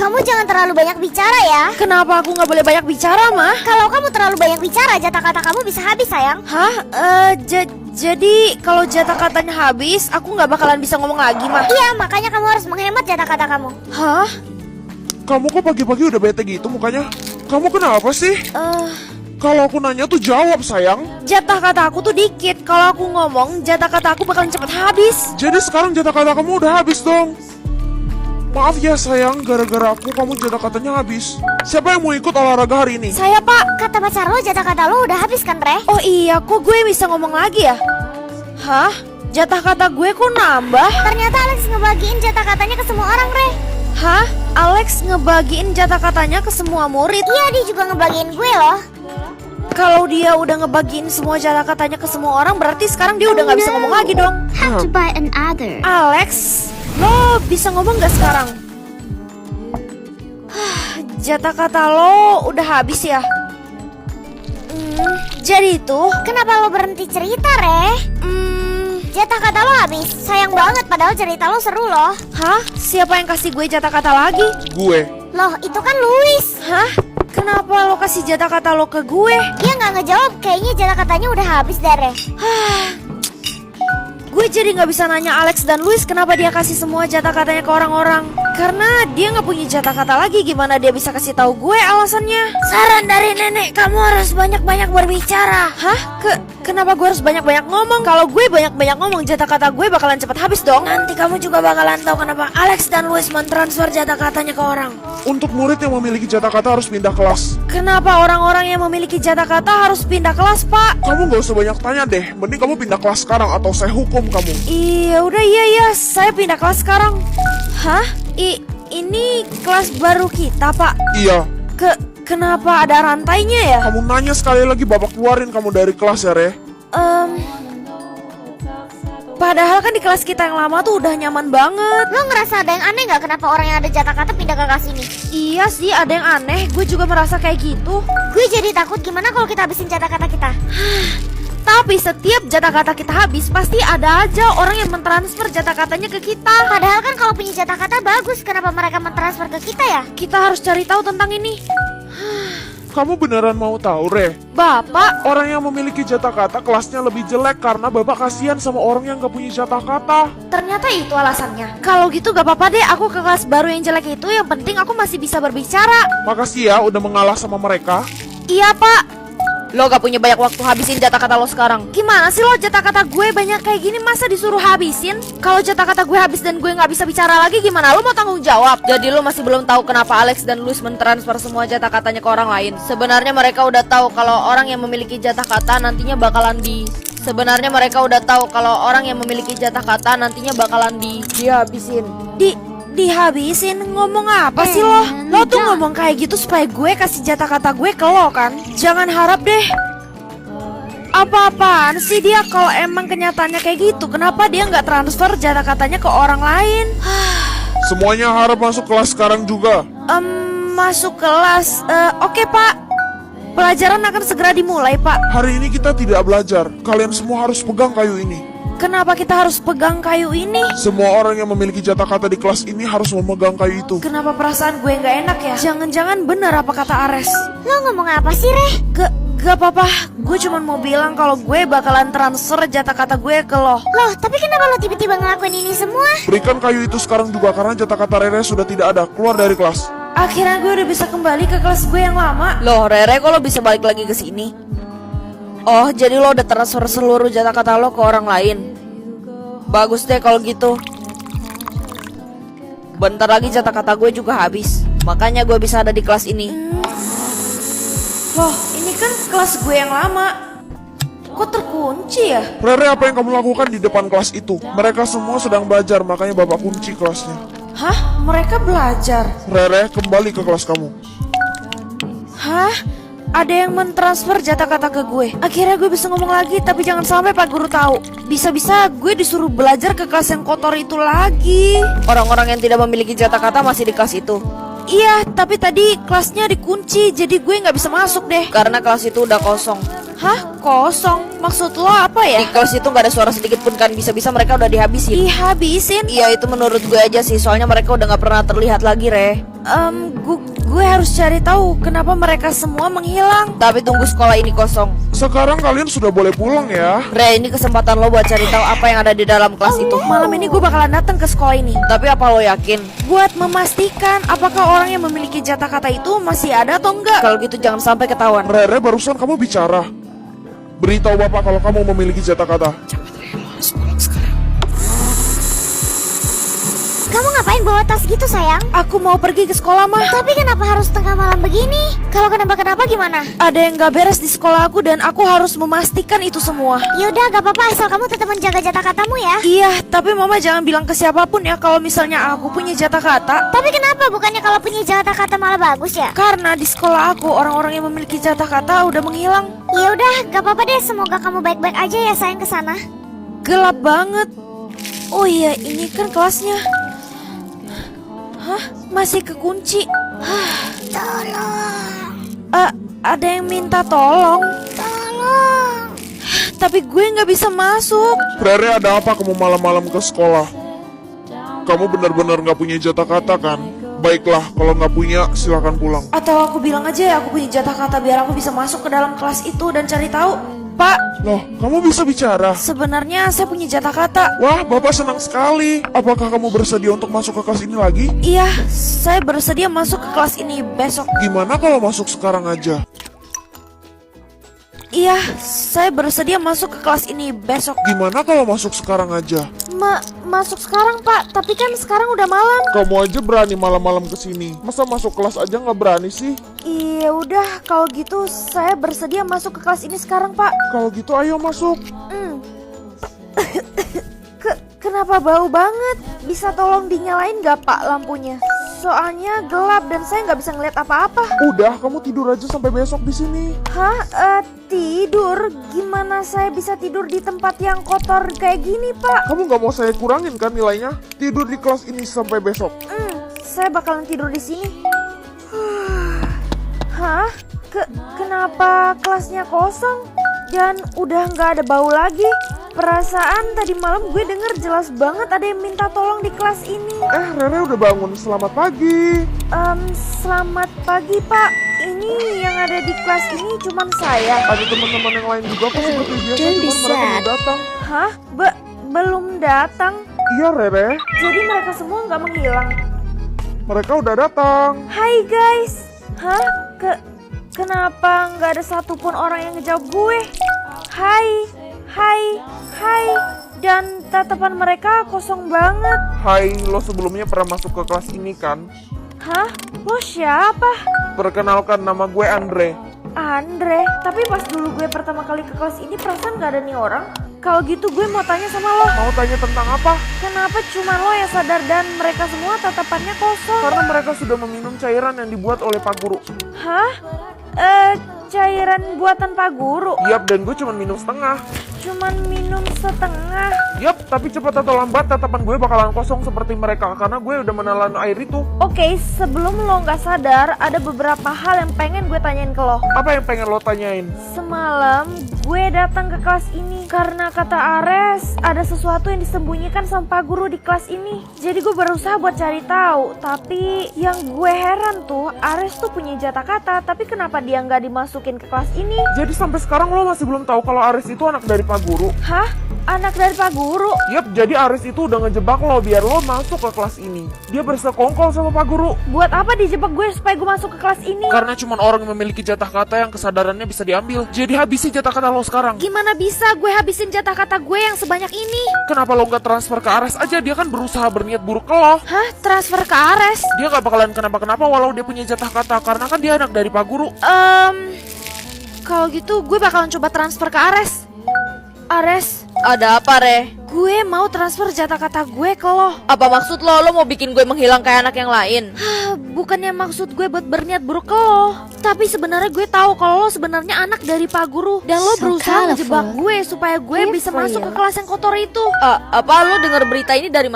kamu jangan terlalu banyak bicara ya. Kenapa aku nggak boleh banyak bicara, Mah? Kalau kamu terlalu banyak bicara, jatah kata kamu bisa habis, sayang. Hah? Jadi kalau jatah katanya habis, aku nggak bakalan bisa ngomong lagi, Mah. Iya, makanya kamu harus menghemat jatah kata kamu. Hah? Kamu kok pagi-pagi udah bete gitu mukanya? Kamu kenapa sih? Kalau aku nanya tuh jawab, sayang. Jatah kata aku tuh dikit. Kalau aku ngomong, jatah kata aku bakalan cepet habis. Jadi sekarang jatah kata kamu udah habis dong. Maaf ya sayang, gara-gara aku kamu jatah katanya habis. Siapa yang mau ikut olahraga hari ini? Saya, Pak. Kata pacar lo, jatah kata lo udah habis kan, Re? Oh iya, kok gue bisa ngomong lagi ya? Hah? Jatah kata gue kok nambah? Ternyata Alex ngebagiin jatah katanya ke semua orang, Re. Hah? Alex ngebagiin jatah katanya ke semua murid? Iya, dia juga ngebagiin gue loh. Kalau dia udah ngebagiin semua jatah katanya ke semua orang, berarti sekarang dia udah nggak bisa ngomong lagi dong. Have to buy another. Alex, lo bisa ngomong gak sekarang? Jatah kata lo udah habis ya? Jadi itu, Kenapa lo berhenti cerita, Re? Jatah kata lo habis. Sayang banget, padahal cerita lo seru loh. hah? Siapa yang kasih gue jatah kata lagi? Gue. Loh, itu kan Luis. Hah? Kenapa lo kasih jatah kata lo ke gue? Dia nggak ngejawab, kayaknya jatah katanya udah habis deh, Re. Gue jadi nggak bisa nanya Alex dan Luis kenapa dia kasih semua jatah katanya ke orang-orang. Karena dia nggak punya jatah kata lagi, gimana dia bisa kasih tahu gue alasannya? Saran dari nenek, kamu harus banyak-banyak berbicara. Hah? Kenapa gue harus banyak-banyak ngomong? Kalau gue banyak-banyak ngomong, jatah kata gue bakalan cepet habis dong. Nanti kamu juga bakalan tahu kenapa Alex dan Luis mentransfer jatah katanya ke orang. Untuk murid yang memiliki jatah kata harus pindah kelas. Kenapa orang-orang yang memiliki jatah kata harus pindah kelas, Pak? Kamu gak usah banyak tanya deh. Mending kamu pindah kelas sekarang atau saya hukum kamu. Iya, udah iya, saya pindah kelas sekarang. Hah? Ini kelas baru kita, Pak. Iya. Kenapa ada rantainya ya? Kamu nanya sekali lagi, bapak keluarin kamu dari kelas ya, Re. Padahal kan di kelas kita yang lama tuh udah nyaman banget. Lo ngerasa ada yang aneh nggak kenapa orang yang ada jatah kata pindah ke kelas ini? Iya sih, ada yang aneh. Gue juga merasa kayak gitu. Gue jadi takut gimana kalau kita habisin jatah kata kita. Tapi setiap jatah kata kita habis, pasti ada aja orang yang mentransfer jatah katanya ke kita. Padahal kan kalau punya jatah kata bagus, kenapa mereka mentransfer ke kita ya? Kita harus cari tahu tentang ini. Kamu beneran mau tahu, Re? Bapak, Orang yang memiliki jatah kata kelasnya lebih jelek karena bapak kasihan sama orang yang gak punya jatah kata. ternyata itu alasannya. Kalau gitu gak apa-apa deh, aku ke kelas baru yang jelek itu. Yang penting aku masih bisa berbicara. Makasih ya udah mengalah sama mereka. Iya, Pak. Lo gak punya banyak waktu habisin jatah kata lo sekarang. Gimana sih lo, jatah kata gue banyak kayak gini masa disuruh habisin? Kalau jatah kata gue habis dan gue gak bisa bicara lagi, gimana lo mau tanggung jawab? Jadi lo masih belum tahu kenapa Alex dan Luis mentransfer semua jatah katanya ke orang lain. Sebenarnya mereka udah tahu kalau orang yang memiliki jatah kata nantinya bakalan dihabisin. Dihabisin? Ngomong apa sih lo? Lo tuh ngomong kayak gitu supaya gue kasih jatah kata gue ke lo kan? Jangan harap deh. Apa-apaan sih dia? Kalau emang kenyataannya kayak gitu, kenapa dia nggak transfer jatah katanya ke orang lain? Semuanya harap masuk kelas sekarang juga. Masuk kelas. Oke, Pak. Pelajaran akan segera dimulai, Pak. Hari ini kita tidak belajar. Kalian semua harus pegang kayu ini. Kenapa kita harus pegang kayu ini? Semua orang yang memiliki jatah kata di kelas ini harus memegang kayu itu. Kenapa perasaan gue nggak enak ya? Jangan-jangan benar apa kata Ares? Lo ngomong apa sih, Re? Gak apa-apa. Gue cuma mau bilang kalau gue bakalan transfer jatah kata gue ke lo. Loh, tapi kenapa lo tiba-tiba ngelakuin ini semua? Berikan kayu itu sekarang juga karena jatah kata Rere sudah tidak ada. Keluar dari kelas. Akhirnya gue udah bisa kembali ke kelas gue yang lama. Loh, Rere, kok lo bisa balik lagi ke sini? Oh, jadi lo udah transfer seluruh jatah kata lo ke orang lain. Bagus deh kalau gitu. Bentar lagi jatah kata gue juga habis. Makanya gue bisa ada di kelas ini. Loh, ini kan kelas gue yang lama. Kok terkunci ya? Rere, apa yang kamu lakukan di depan kelas itu? Mereka semua sedang belajar, makanya bapak kunci kelasnya. Hah? Mereka belajar? Rere, kembali ke kelas kamu. Hah? Ada yang mentransfer jatah kata ke gue. Akhirnya gue bisa ngomong lagi, tapi jangan sampai Pak Guru tahu. Bisa-bisa gue disuruh belajar ke kelas yang kotor itu lagi. Orang-orang yang tidak memiliki jatah kata masih di kelas itu. Iya, tapi tadi kelasnya dikunci, jadi gue nggak bisa masuk deh. Karena kelas itu udah kosong. Hah? kosong. Maksud lo apa ya? Di kelas itu nggak ada suara sedikit pun kan, bisa-bisa mereka udah dihabisin. Dihabisin? Iya, itu menurut gue aja sih, soalnya mereka udah nggak pernah terlihat lagi, Re. Gue harus cari tahu kenapa mereka semua menghilang. Tapi tunggu sekolah ini kosong. Sekarang kalian sudah boleh pulang ya. Re, ini kesempatan lo buat cari tahu apa yang ada di dalam kelas itu. Malam ini gue bakalan datang ke sekolah ini Tapi apa lo yakin? buat memastikan apakah orang yang memiliki jatah kata itu masih ada atau enggak. Kalau gitu jangan sampai ketahuan. Rere, barusan kamu bicara. Beritahu bapak kalau kamu memiliki jatah kata. Kamu ngapain bawa tas gitu sayang? Aku mau pergi ke sekolah mah. Tapi kenapa harus tengah malam begini? Kalau kenapa-kenapa gimana? Ada yang gak beres di sekolah aku dan aku harus memastikan itu semua. Yaudah gak apa-apa asal kamu tetap menjaga jatah katamu ya. Iya, tapi mama jangan bilang ke siapapun ya kalau misalnya aku punya jatah kata. Tapi kenapa bukannya kalau punya jatah kata malah bagus ya? Karena di sekolah aku orang-orang yang memiliki jatah kata udah menghilang. Yaudah gak apa-apa deh, semoga kamu baik-baik aja ya sayang kesana. Gelap banget. Oh iya, ini kan kelasnya. Hah? Masih kekunci. Tolong, Ada yang minta tolong. tolong. Tapi gue nggak bisa masuk. Rere, ada apa kamu malam-malam ke sekolah? Kamu benar-benar nggak punya jatah kata kan? Baiklah, kalau nggak punya silakan pulang. Atau aku bilang aja ya aku punya jatah kata biar aku bisa masuk ke dalam kelas itu dan cari tahu. Pak, Loh, kamu bisa bicara? sebenarnya saya punya jatah kata. Wah, bapak senang sekali. Apakah kamu bersedia untuk masuk ke kelas ini lagi? Iya, saya bersedia masuk ke kelas ini besok. Gimana kalau masuk sekarang aja? Iya, saya bersedia masuk ke kelas ini besok. Gimana kalau masuk sekarang aja? Masuk sekarang, Pak. Tapi kan sekarang udah malam. Kamu aja berani malam-malam ke sini. Masa masuk kelas aja nggak berani sih? Iya udah, kalau gitu saya bersedia masuk ke kelas ini sekarang, Pak. Kalau gitu ayo masuk. Kenapa bau banget? Bisa tolong dinyalain gak, Pak, lampunya? Soalnya gelap dan saya nggak bisa ngeliat apa-apa. Udah, kamu tidur aja sampai besok di sini. Hah? Tidur? Gimana saya bisa tidur di tempat yang kotor kayak gini, Pak? Kamu nggak mau saya kurangin kan nilainya? Tidur di kelas ini sampai besok. Saya bakalan tidur di sini. Hah? Kenapa kelasnya kosong? Dan udah nggak ada bau lagi? Perasaan tadi malam gue denger jelas banget ada yang minta tolong di kelas ini. Rere udah bangun. Selamat pagi. Selamat pagi, Pak. Ini yang ada di kelas ini cuman saya. Ada teman-teman yang lain juga kok seperti biasa, cuman mereka belum datang. Hah? Belum datang? Iya, Rere. Jadi mereka semua nggak menghilang? Mereka udah datang. Hai guys. Hah? Kenapa nggak ada satupun orang yang ngejawab gue? Hai. Dan tatapan mereka kosong banget. Hai, lo sebelumnya pernah masuk ke kelas ini kan? Hah? Lo siapa? Perkenalkan, nama gue Andre. Andre. Tapi pas dulu gue pertama kali ke kelas ini perasaan gak ada nih orang. Kalau gitu gue mau tanya sama lo. Mau tanya tentang apa? Kenapa cuma lo yang sadar dan mereka semua tatapannya kosong? Karena mereka sudah meminum cairan yang dibuat oleh Pak Guru. Hah? Cairan buatan Pak Guru? Yap, dan gue cuma minum setengah. Cuman minum setengah. Yap, tapi cepat atau lambat tatapan gue bakalan kosong seperti mereka karena gue udah menelan air itu. Oke, sebelum lo nggak sadar, ada beberapa hal yang pengen gue tanyain ke lo. Apa yang pengen lo tanyain? Semalam gue datang ke kelas ini karena kata Ares ada sesuatu yang disembunyikan sama Pak Guru di kelas ini. Jadi gue berusaha buat cari tahu, tapi yang gue heran tuh Ares tuh punya jatah kata, tapi kenapa dia nggak dimasukin ke kelas ini? Jadi sampai sekarang lo masih belum tahu kalau Aris itu anak dari Pak Guru? Hah? Anak dari Pak Guru? Yap, jadi Aris itu udah ngejebak lo biar lo masuk ke kelas ini. Dia bersekongkol sama Pak Guru. Buat apa dijebak gue supaya gue masuk ke kelas ini? Karena cuma orang yang memiliki jatah kata yang kesadarannya bisa diambil. Jadi habisi jatah kata lo sekarang. Gimana bisa gue habisin jatah kata gue yang sebanyak ini? Kenapa lo nggak transfer ke Ares aja? Dia kan berusaha berniat buruk ke lo. Hah? Transfer ke Ares? Dia nggak bakalan kenapa-kenapa walau dia punya jatah kata karena kan dia anak dari Pak Guru. Kalau gitu gue bakalan coba transfer ke Ares. Ares, Ada apa, Re? gue mau transfer jatah kata gue ke lo. Apa maksud lo? Lo mau bikin gue menghilang kayak anak yang lain? Bukannya maksud gue buat berniat buruk ke lo, tapi sebenarnya gue tahu kalau lo sebenarnya anak dari Pak Guru dan lo berusaha ngejebak gue supaya gue bisa masuk ke kelas yang kotor itu. Apa lo denger berita ini dari